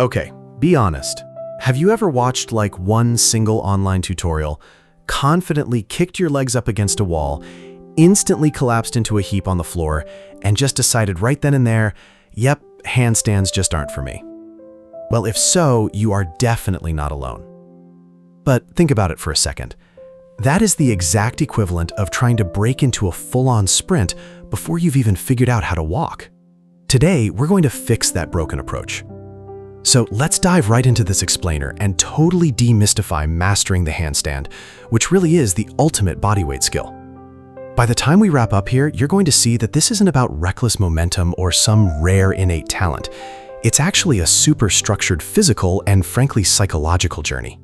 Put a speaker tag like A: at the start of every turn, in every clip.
A: Okay, be honest. Have you ever watched like one single online tutorial, confidently kicked your legs up against a wall, instantly collapsed into a heap on the floor, and just decided right then and there, yep, handstands just aren't for me? Well, if so, you are definitely not alone. But think about it for a second. That is the exact equivalent of trying to break into a full-on sprint before you've even figured out how to walk. Today, we're going to fix that broken approach. So let's dive right into this explainer and totally demystify mastering the handstand, which really is the ultimate bodyweight skill. By the time we wrap up here, you're going to see that this isn't about reckless momentum or some rare innate talent. It's actually a super structured physical and frankly psychological journey.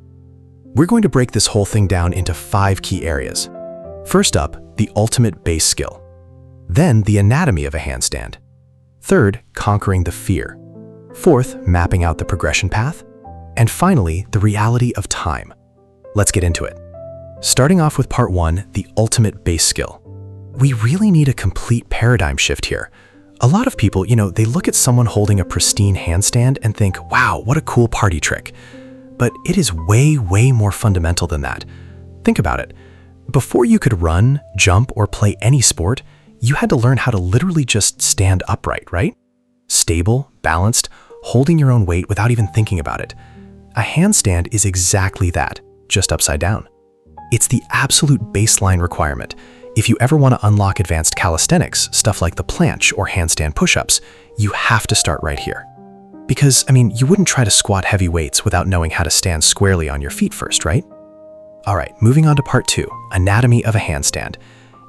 A: We're going to break this whole thing down into 5 key areas. First up, the ultimate base skill. Then the anatomy of a handstand. Third, conquering the fear. Fourth, mapping out the progression path. And finally, the reality of time. Let's get into it. Starting off with part 1, the ultimate base skill. We really need a complete paradigm shift here. A lot of people, they look at someone holding a pristine handstand and think, wow, what a cool party trick. But it is way, way more fundamental than that. Think about it. Before you could run, jump, or play any sport, you had to learn how to literally just stand upright, right? Stable, balanced, holding your own weight without even thinking about it. A handstand is exactly that, just upside down. It's the absolute baseline requirement. If you ever want to unlock advanced calisthenics, stuff like the planche or handstand push-ups, you have to start right here. Because, you wouldn't try to squat heavy weights without knowing how to stand squarely on your feet first, right? All right, moving on to part 2, anatomy of a handstand.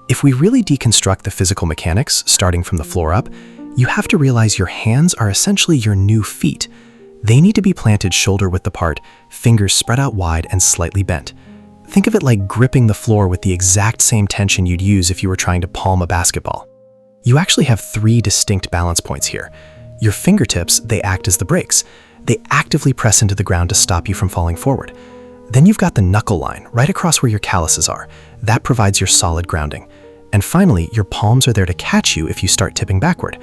A: If we really deconstruct the physical mechanics, starting from the floor up, you have to realize your hands are essentially your new feet. They need to be planted shoulder width apart, fingers spread out wide and slightly bent. Think of it like gripping the floor with the exact same tension you'd use if you were trying to palm a basketball. You actually have 3 distinct balance points here. Your fingertips, they act as the brakes. They actively press into the ground to stop you from falling forward. Then you've got the knuckle line right across where your calluses are. That provides your solid grounding. And finally, your palms are there to catch you if you start tipping backward.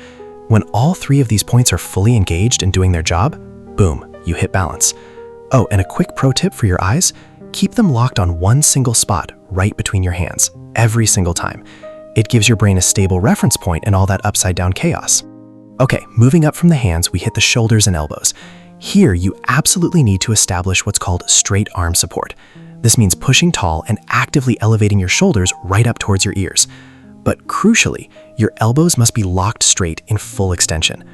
A: When all 3 of these points are fully engaged and doing their job, boom, you hit balance. Oh, and a quick pro tip for your eyes, keep them locked on one single spot right between your hands, every single time. It gives your brain a stable reference point in all that upside down chaos. Okay, moving up from the hands, we hit the shoulders and elbows. Here, you absolutely need to establish what's called straight arm support. This means pushing tall and actively elevating your shoulders right up towards your ears. But crucially, your elbows must be locked straight in full extension.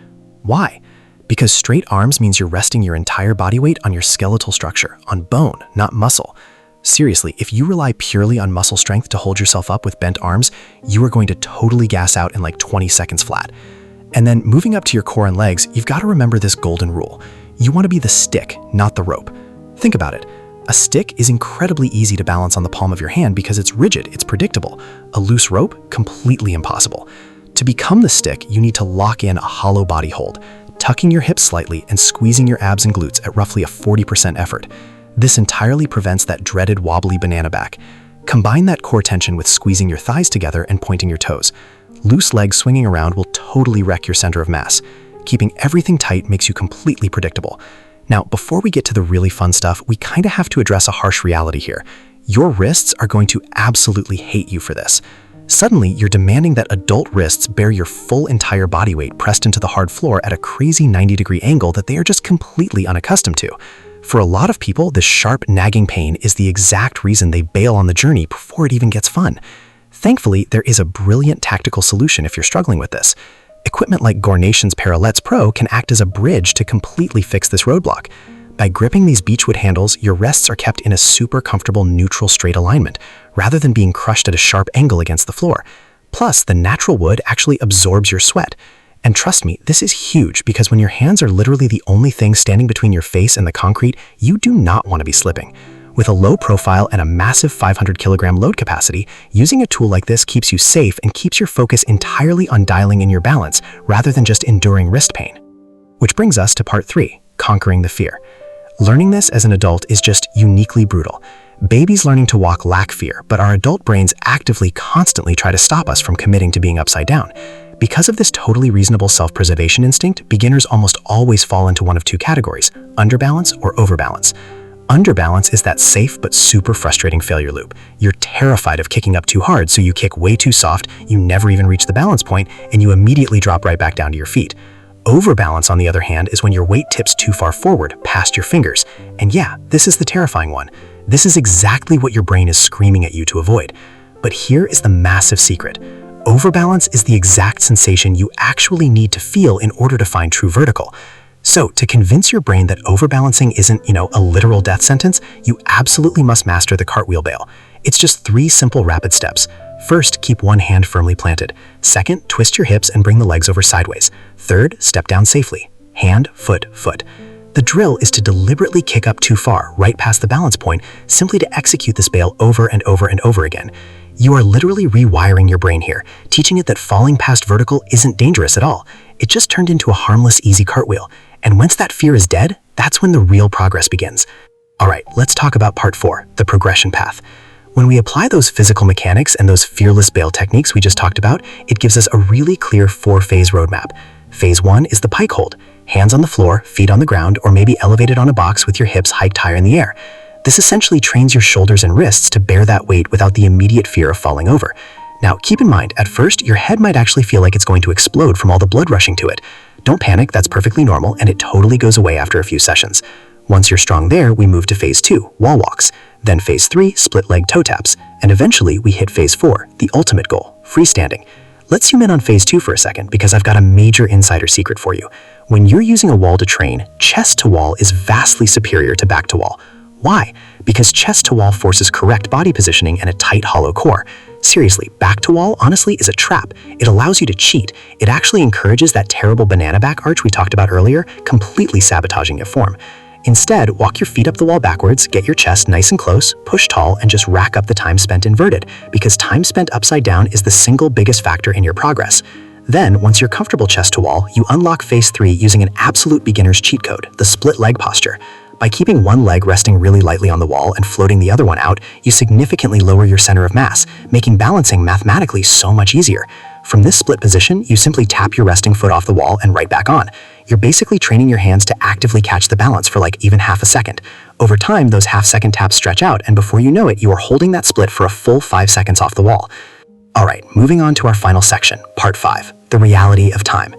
A: Why? Because straight arms means you're resting your entire body weight on your skeletal structure, on bone, not muscle. Seriously, if you rely purely on muscle strength to hold yourself up with bent arms, you are going to totally gas out in like 20 seconds flat. And then moving up to your core and legs, you've got to remember this golden rule. You want to be the stick, not the rope. Think about it. A stick is incredibly easy to balance on the palm of your hand because it's rigid, it's predictable. A loose rope, completely impossible. To become the stick, you need to lock in a hollow body hold, tucking your hips slightly and squeezing your abs and glutes at roughly a 40% effort. This entirely prevents that dreaded wobbly banana back. Combine that core tension with squeezing your thighs together and pointing your toes. Loose legs swinging around will totally wreck your center of mass. Keeping everything tight makes you completely predictable. Now, before we get to the really fun stuff, we kind of have to address a harsh reality here. Your wrists are going to absolutely hate you for this. Suddenly, you're demanding that adult wrists bear your full entire body weight pressed into the hard floor at a crazy 90-degree angle that they are just completely unaccustomed to. For a lot of people, this sharp, nagging pain is the exact reason they bail on the journey before it even gets fun. Thankfully, there is a brilliant tactical solution if you're struggling with this. Equipment like Gornation's Parallettes Pro can act as a bridge to completely fix this roadblock. By gripping these beechwood handles, your rests are kept in a super comfortable neutral straight alignment, rather than being crushed at a sharp angle against the floor. Plus, the natural wood actually absorbs your sweat. And trust me, this is huge because when your hands are literally the only thing standing between your face and the concrete, you do not want to be slipping. With a low profile and a massive 500-kilogram load capacity, using a tool like this keeps you safe and keeps your focus entirely on dialing in your balance rather than just enduring wrist pain. Which brings us to part 3, conquering the fear. Learning this as an adult is just uniquely brutal. Babies learning to walk lack fear, but our adult brains actively constantly try to stop us from committing to being upside down. Because of this totally reasonable self-preservation instinct, beginners almost always fall into one of two categories: underbalance or overbalance. Underbalance is that safe but super frustrating failure loop. You're terrified of kicking up too hard, so you kick way too soft, you never even reach the balance point, and you immediately drop right back down to your feet. Overbalance, on the other hand, is when your weight tips too far forward, past your fingers. And yeah, this is the terrifying one. This is exactly what your brain is screaming at you to avoid. But here is the massive secret. Overbalance is the exact sensation you actually need to feel in order to find true vertical. So, to convince your brain that overbalancing isn't, a literal death sentence, you absolutely must master the cartwheel bail. It's just 3 simple rapid steps. First, keep one hand firmly planted. Second, twist your hips and bring the legs over sideways. Third, step down safely. Hand, foot, foot. The drill is to deliberately kick up too far, right past the balance point, simply to execute this bail over and over and over again. You are literally rewiring your brain here, teaching it that falling past vertical isn't dangerous at all. It just turned into a harmless, easy cartwheel. And once that fear is dead, that's when the real progress begins. All right, let's talk about part 4, the progression path. When we apply those physical mechanics and those fearless bail techniques we just talked about, it gives us a really clear 4-phase roadmap. Phase 1 is the pike hold. Hands on the floor, feet on the ground, or maybe elevated on a box with your hips hiked higher in the air. This essentially trains your shoulders and wrists to bear that weight without the immediate fear of falling over. Now, keep in mind, at first, your head might actually feel like it's going to explode from all the blood rushing to it. Don't panic, that's perfectly normal, and it totally goes away after a few sessions. Once you're strong there, we move to phase 2, wall walks. Then phase 3, split leg toe taps. And eventually, we hit phase 4, the ultimate goal, freestanding. Let's zoom in on phase 2 for a second, because I've got a major insider secret for you. When you're using a wall to train, chest to wall is vastly superior to back to wall. Why? Because chest to wall forces correct body positioning and a tight, hollow core. Seriously, back to wall honestly is a trap. It allows you to cheat. It actually encourages that terrible banana back arch we talked about earlier, completely sabotaging your form. Instead, walk your feet up the wall backwards, get your chest nice and close, push tall, and just rack up the time spent inverted, because time spent upside down is the single biggest factor in your progress. Then, once you're comfortable chest to wall, you unlock phase 3 using an absolute beginner's cheat code, the split leg posture. By keeping one leg resting really lightly on the wall and floating the other one out, you significantly lower your center of mass, making balancing mathematically so much easier. From this split position, you simply tap your resting foot off the wall and right back on. You're basically training your hands to actively catch the balance for like even half a second. Over time, those half-second taps stretch out, and before you know it, you are holding that split for a full 5 seconds off the wall. All right, moving on to our final section, part 5, the reality of time.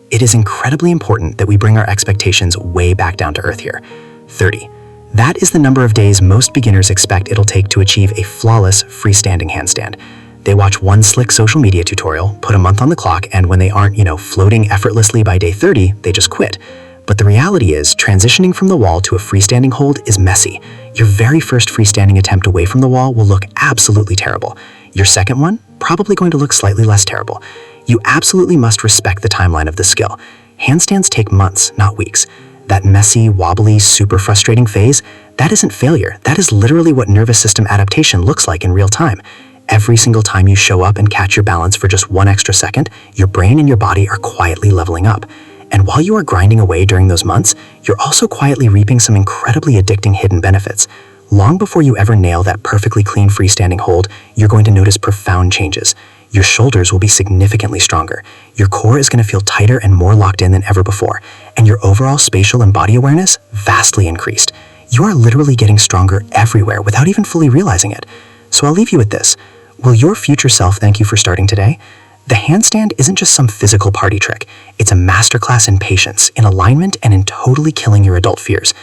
A: It is incredibly important that we bring our expectations way back down to earth here. 30. That is the number of days most beginners expect it'll take to achieve a flawless freestanding handstand. They watch one slick social media tutorial, put a month on the clock, and when they aren't, floating effortlessly by day 30, they just quit. But the reality is, transitioning from the wall to a freestanding hold is messy. Your very first freestanding attempt away from the wall will look absolutely terrible. Your second one, probably going to look slightly less terrible. You absolutely must respect the timeline of the skill. Handstands take months, not weeks. That messy, wobbly, super frustrating phase, that isn't failure. That is literally what nervous system adaptation looks like in real time. Every single time you show up and catch your balance for just 1 extra second, your brain and your body are quietly leveling up. And while you are grinding away during those months, you're also quietly reaping some incredibly addicting hidden benefits. Long before you ever nail that perfectly clean freestanding hold, you're going to notice profound changes. Your shoulders will be significantly stronger. Your core is going to feel tighter and more locked in than ever before. And your overall spatial and body awareness vastly increased. You are literally getting stronger everywhere without even fully realizing it. So I'll leave you with this. Will your future self thank you for starting today? The handstand isn't just some physical party trick. It's a masterclass in patience, in alignment, and in totally killing your adult fears.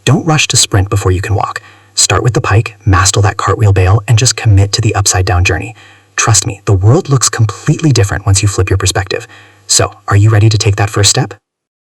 A: Don't rush to sprint before you can walk. Start with the pike, master that cartwheel bail, and just commit to the upside down journey. Trust me, the world looks completely different once you flip your perspective. So, are you ready to take that first step?